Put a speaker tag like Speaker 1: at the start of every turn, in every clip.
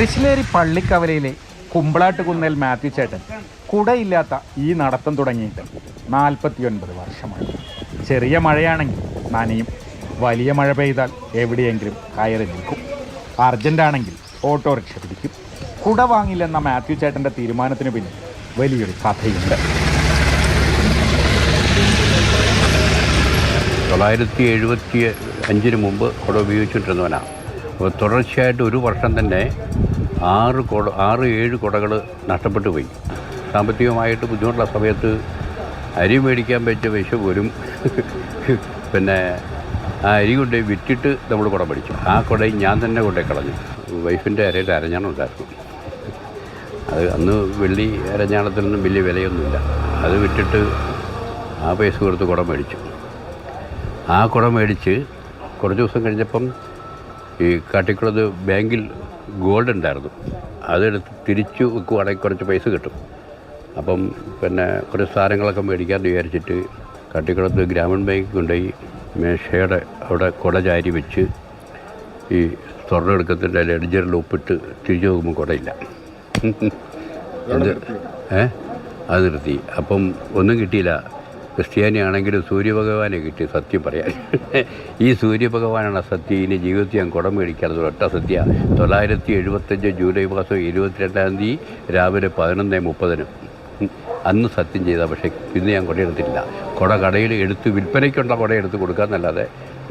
Speaker 1: തൃശ്ശേരി പള്ളിക്കവലയിലെ കുമ്പളാട്ടുകുന്നേൽ മാത്യു ചേട്ടൻ കുടയില്ലാത്ത ഈ നടത്തം തുടങ്ങിയിട്ട് 49 വർഷമായി. ചെറിയ മഴയാണെങ്കിൽ നനയും, വലിയ മഴ പെയ്താൽ എവിടെയെങ്കിലും കയറി നിൽക്കും, അർജൻറ്റാണെങ്കിൽ ഓട്ടോറിക്ഷ പിടിക്കും. കുട വാങ്ങില്ലെന്ന മാത്യു ചേട്ടൻ്റെ തീരുമാനത്തിന് പിന്നിൽ വലിയൊരു കഥയുണ്ട്.
Speaker 2: 975 മുമ്പ് കുട ഉപയോഗിച്ചുകൊണ്ടിരുന്നവനാണ്. അപ്പോൾ തുടർച്ചയായിട്ട് ഒരു വർഷം തന്നെ 6-7 കുടകൾ നഷ്ടപ്പെട്ടു പോയി. സാമ്പത്തികമായിട്ട് ബുദ്ധിമുട്ടുള്ള സമയത്ത് അരി മേടിക്കാൻ പറ്റിയ പൈസ പോലും പിന്നെ ആ അരി കൊണ്ട് വിറ്റിട്ട് നമ്മൾ കുട പഠിച്ചു. ആ കുടയും ഞാൻ തന്നെ കൊണ്ടേ കളഞ്ഞു. വൈഫിൻ്റെ അരയുടെ അരഞ്ഞാണം ഉണ്ടായിരുന്നു. അത് അന്ന് വെള്ളി അരഞ്ഞാണത്തിനൊന്നും വലിയ വിലയൊന്നുമില്ല. അത് വിറ്റിട്ട് ആ പൈസ കൊടുത്ത് കുട മേടിച്ചു. ആ കുട മേടിച്ച് കുറച്ച് ദിവസം കഴിഞ്ഞപ്പം ഈ കാട്ടിക്കുളത്ത് ബാങ്കിൽ ഗോൾഡ് ഉണ്ടായിരുന്നു. അതെടുത്ത് തിരിച്ചു വെക്കുവാണെങ്കിൽ കുറച്ച് പൈസ കിട്ടും. അപ്പം പിന്നെ കുറച്ച് സാധനങ്ങളൊക്കെ മേടിക്കാമെന്ന് വിചാരിച്ചിട്ട് കാട്ടിക്കുളത്ത് ഗ്രാമീൺ ബാങ്ക് കൊണ്ടുപോയി മേശയുടെ അവിടെ കുട ചാരി വെച്ച് ഈ സ്വർണ്ണം എടുക്കത്തിൻ്റെ ലെഡ്ജറിൽ ഒപ്പിട്ട് തിരിച്ചു നോക്കുമ്പോൾ കുടയില്ല. അത് നിർത്തി. അപ്പം ഒന്നും കിട്ടിയില്ല. ക്രിസ്ത്യാനിയാണെങ്കിലും സൂര്യഭഗവാനെ കിട്ടി. സത്യം പറയാൻ ഈ സൂര്യഭഗവാനാണ് സത്യം. ഇനി ജീവിതത്തിൽ ഞാൻ കുടം മേടിക്കാറുള്ളത് ഒറ്റ സത്യ. 975 ജൂലൈ മാസം 22-ാം തീയതി രാവിലെ 11:30 അന്ന് സത്യം ചെയ്താൽ. പക്ഷേ ഇന്ന് ഞാൻ കുടയെടുത്തില്ല. കുട കടയിൽ എടുത്ത് വിൽപ്പനയ്ക്കുള്ള കുട എടുത്ത് കൊടുക്കാമെന്നല്ലാതെ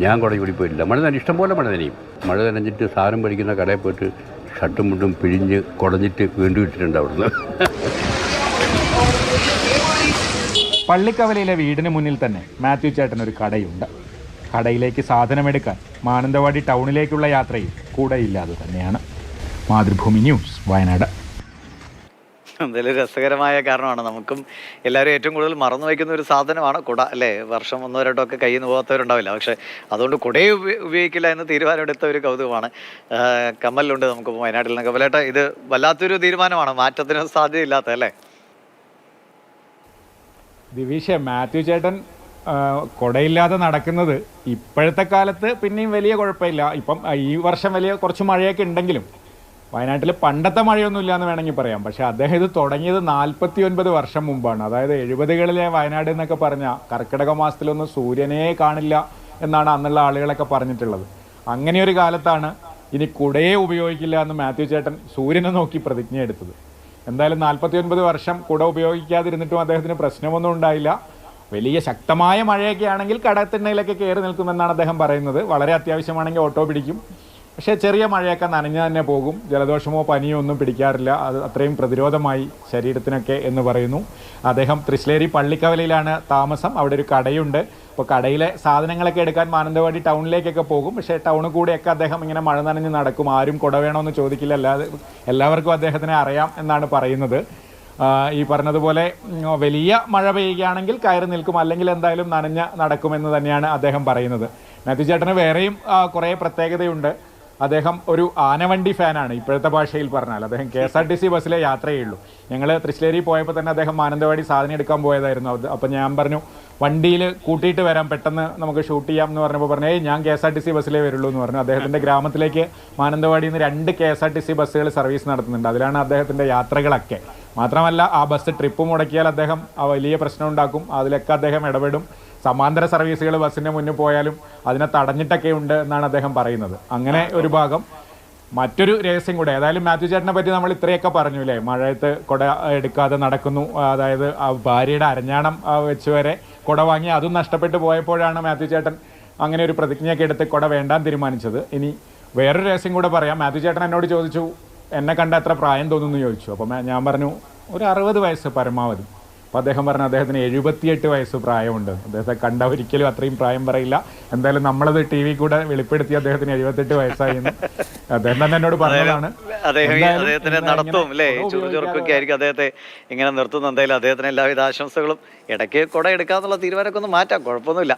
Speaker 2: ഞാൻ കുട കൂടി പോയിട്ടില്ല. മഴ നനയും, ഇഷ്ടംപോലെ മഴ നനയും. മഴ നനഞ്ഞിട്ട് സാധനം മേടിക്കുന്ന കടയിൽ പോയിട്ട് ഷർട്ടും മുണ്ടും പിഴിഞ്ഞ് കുടഞ്ഞിട്ട് വീണ്ടും ഇട്ടിട്ടുണ്ട് അവിടുന്ന്.
Speaker 1: പള്ളിക്കവലയിലെ വീടിന് മുന്നിൽ തന്നെ മാത്യു ചേട്ടനൊരു കടയുണ്ട്. കടയിലേക്ക് സാധനമെടുക്കാൻ മാനന്തവാടി ടൗണിലേക്കുള്ള യാത്രയിൽ കൂടെയില്ലാതെ തന്നെയാണ്. മാതൃഭൂമി ന്യൂസ്, വയനാട്.
Speaker 3: എന്തായാലും രസകരമായ കാരണമാണ്. നമുക്കും എല്ലാവരും ഏറ്റവും കൂടുതൽ മറന്നു വയ്ക്കുന്ന ഒരു സാധനമാണ് കുട, അല്ലേ? വർഷം 1-2 ഒക്കെ കയ്യിൽ നിന്ന് പോകാത്തവരുണ്ടാവില്ല. പക്ഷേ അതുകൊണ്ട് കുടയെ ഉപയോഗിക്കില്ല എന്ന് തീരുമാനമെടുത്ത ഒരു കൗതുകമാണ്. കമലുണ്ട് നമുക്ക് വയനാട്ടിൽ നിന്ന്. കമലേട്ട, ഇത് വല്ലാത്തൊരു തീരുമാനമാണ്, മാറ്റത്തിന് സാധ്യതയില്ലാത്ത, അല്ലേ?
Speaker 1: ദിവിഷ, മാത്യു ചേട്ടൻ കുടയില്ലാതെ നടക്കുന്നത് ഇപ്പോഴത്തെ കാലത്ത് പിന്നെയും വലിയ കുഴപ്പമില്ല. ഇപ്പം ഈ വർഷം വലിയ കുറച്ച് മഴയൊക്കെ ഉണ്ടെങ്കിലും വയനാട്ടിൽ പണ്ടത്തെ മഴയൊന്നുമില്ല എന്ന് വേണമെങ്കിൽ പറയാം. പക്ഷേ അദ്ദേഹം ഇത് തുടങ്ങിയത് 49 വർഷം മുമ്പാണ്. അതായത് 70കളിലെ വയനാട് എന്നൊക്കെ പറഞ്ഞാൽ കർക്കിടക മാസത്തിലൊന്നും സൂര്യനെ കാണില്ല എന്നാണ് അന്നുള്ള ആളുകളൊക്കെ പറഞ്ഞിട്ടുള്ളത്. അങ്ങനെയൊരു കാലത്താണ് ഇനി കുടയെ ഉപയോഗിക്കില്ല എന്ന് മാത്യു ചേട്ടൻ സൂര്യനെ നോക്കി പ്രതിജ്ഞ എടുത്തത്. എന്തായാലും 49 വർഷം കുട ഉപയോഗിക്കാതിരുന്നിട്ടും അദ്ദേഹത്തിന് പ്രശ്നമൊന്നും ഉണ്ടായില്ല. വലിയ ശക്തമായ മഴയൊക്കെ ആണെങ്കിൽ കടത്തിണ്ണയിലൊക്കെ കയറി നിൽക്കുമെന്നാണ് അദ്ദേഹം പറയുന്നത്. വളരെ അത്യാവശ്യമാണെങ്കിൽ ഓട്ടോ പിടിക്കും. പക്ഷേ ചെറിയ മഴയൊക്കെ നനഞ്ഞു തന്നെ പോകും. ജലദോഷമോ പനിയോ ഒന്നും പിടിക്കാറില്ല. അത് അത്രയും പ്രതിരോധമായി ശരീരത്തിനൊക്കെ എന്ന് പറയുന്നു. അദ്ദേഹം തൃശ്ശേരി പള്ളിക്കവലയിലാണ് താമസം. അവിടെ ഒരു കടയുണ്ട്. അപ്പോൾ കടയിലെ സാധനങ്ങളൊക്കെ എടുക്കാൻ മാനന്തവാടി ടൗണിലേക്കൊക്കെ പോകും. പക്ഷേ ടൗണിൽ കൂടെയൊക്കെ അദ്ദേഹം ഇങ്ങനെ മഴ നനഞ്ഞ് നടക്കും. ആരും കുട വേണമെന്ന് ചോദിക്കില്ല. എല്ലാവർക്കും അദ്ദേഹത്തിനെ അറിയാം എന്നാണ് പറയുന്നത്. ഈ പറഞ്ഞതുപോലെ വലിയ മഴ പെയ്യുകയാണെങ്കിൽ കയറി നിൽക്കും, അല്ലെങ്കിൽ എന്തായാലും നനഞ്ഞ് നടക്കുമെന്ന് തന്നെയാണ് അദ്ദേഹം പറയുന്നത്. മാത്യു ചേട്ടന് വേറെയും കുറേ പ്രത്യേകതയുണ്ട്. അദ്ദേഹം ഒരു ആനവണ്ടി ഫാനാണ്. ഇപ്പോഴത്തെ ഭാഷയിൽ പറഞ്ഞാൽ അദ്ദേഹം KSRTC ബസ്സിലെ യാത്രയേ ഉള്ളൂ. ഞങ്ങൾ തൃശ്ശേരി പോയപ്പോൾ തന്നെ അദ്ദേഹം മാനന്തവാടി സാധനം എടുക്കാൻ പോയതായിരുന്നു. അപ്പോൾ ഞാൻ പറഞ്ഞു, വണ്ടിയിൽ കൂട്ടിയിട്ട് വരാം, പെട്ടെന്ന് നമുക്ക് ഷൂട്ട് ചെയ്യാം എന്ന് പറഞ്ഞപ്പോൾ പറഞ്ഞു, ഞാൻ KSRTC ബസ്സിലേ വരുള്ളൂ എന്ന് പറഞ്ഞു. അദ്ദേഹത്തിൻ്റെ ഗ്രാമത്തിലേക്ക് മാനന്തവാടിയിൽ നിന്ന് 2 KSRTC ബസ്സുകൾ സർവീസ് നടത്തുന്നുണ്ട്. അതിലാണ് അദ്ദേഹത്തിൻ്റെ യാത്രകളൊക്കെ. മാത്രമല്ല ആ ബസ് ട്രിപ്പ് മുടക്കിയാൽ അദ്ദേഹം വലിയ പ്രശ്നം ഉണ്ടാക്കും. അതിലൊക്കെ അദ്ദേഹം ഇടപെടും. സമാന്തര സർവീസുകൾ ബസ്സിൻ്റെ മുന്നിൽ പോയാലും അതിനെ തടഞ്ഞിട്ടൊക്കെ ഉണ്ട് എന്നാണ് അദ്ദേഹം പറയുന്നത്. അങ്ങനെ ഒരു ഭാഗം. മറ്റൊരു രഹസ്യം കൂടെ, ഏതായാലും മാത്യു ചേട്ടനെ പറ്റി നമ്മൾ ഇത്രയൊക്കെ പറഞ്ഞു അല്ലേ? മഴയത്ത് കുട എടുക്കാതെ നടക്കുന്നു. അതായത് ആ ഭാര്യയുടെ അരഞ്ഞാണം വെച്ച് വരെ കുട വാങ്ങി അതും നഷ്ടപ്പെട്ടു പോയപ്പോഴാണ് മാത്യു ചേട്ടൻ അങ്ങനെ ഒരു പ്രതിജ്ഞയൊക്കെ എടുത്ത് കുട വേണ്ടാൻ തീരുമാനിച്ചത്. ഇനി വേറൊരു രഹസ്യം കൂടെ പറയാം. മാത്യു ചേട്ടൻ എന്നോട് ചോദിച്ചു, എന്നെ കണ്ട എത്ര പ്രായം തോന്നുന്നു ചോദിച്ചു. അപ്പം ഞാൻ പറഞ്ഞു, ഒരു 60 വയസ്സ് പരമാവധി. അപ്പോൾ അദ്ദേഹം പറഞ്ഞു, അദ്ദേഹത്തിന് 78 വയസ്സ് പ്രായമുണ്ട്. അദ്ദേഹത്തെ കണ്ട ഒരിക്കലും അത്രയും പ്രായം പറയില്ല. എന്തായാലും നമ്മളത് TV കൂടെ വെളിപ്പെടുത്തി അദ്ദേഹത്തിന് 78 വയസ്സായിരുന്നു. അദ്ദേഹം തന്നെ എന്നോട് പറഞ്ഞതാണ്.
Speaker 3: അദ്ദേഹത്തിന്റെ നടത്തവും അല്ലേ, ചുറുചുറുക്കൊക്കെ ആയിരിക്കും അദ്ദേഹത്തെ ഇങ്ങനെ നിർത്തുന്നത്. എന്തായാലും അദ്ദേഹത്തിന് എല്ലാവിധ ആശംസകളും. ഇടയ്ക്ക് കുട എടുക്കാന്നുള്ള തീരുമാനമൊക്കെ ഒന്ന് മാറ്റാം, കുഴപ്പമൊന്നുമില്ല.